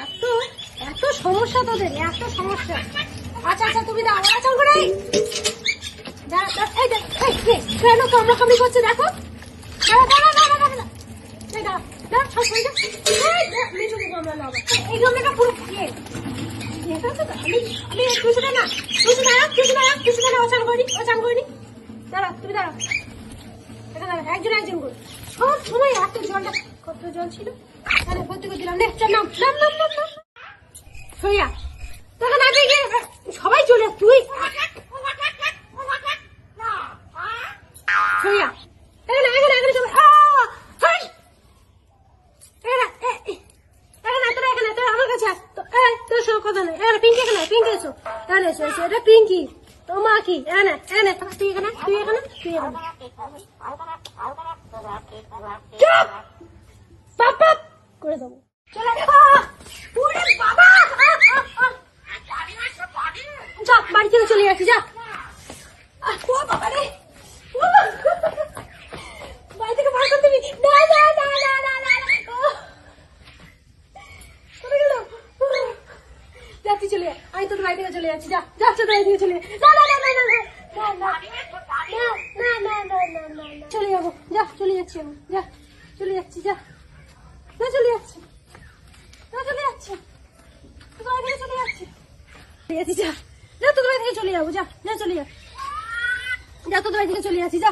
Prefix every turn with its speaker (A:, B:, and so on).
A: এত এত সমস্যা তোদের, এত সমস্যা। আচ্ছা আচ্ছা তুমি দাও, আচ্ছা করে কেন কামড়াকামড়ি করছে দেখো। এই গামলাটা পুরো একজন একজন করে সব সময় এত জলটা, কত জল ছিল ভর্তি করে দিলাম। সইয়া তখন আগে গিয়ে সবাই চলে তুই সইয়া কথা নেই। পিঙ্কি এখানে, পিঙ্কি এসো, এখানে এসো, এসো, এটা পিঙ্কি তো মা কি এনে এনে তুই এখানে, তুই এখানে, তুই এখানে চুপ পাপ পাপ করে দেবো। চলে বাবা যা বাড়ি থেকে চলে আসি, যা বাবা রে বাড়ি থেকে বার করে দিবি। যাচ্ছি চলে, আমি তোর বাড়ি থেকে চলে যাচ্ছি, যা যাচ্ছে তোর বাড়ি থেকে চলে চলে যাবো, যা চলে যাচ্ছি আমি, যা চলে যাচ্ছি, যা না চলে যাচ্ছি, না চলে যাচ্ছি তোর বাড়ি থেকে চলে যাচ্ছি, যা যা তোর বাড়ি থেকে চলে যাবো, যা যা চলে যা, যা তোর বাড়ি থেকে চলে যাচ্ছি, যা।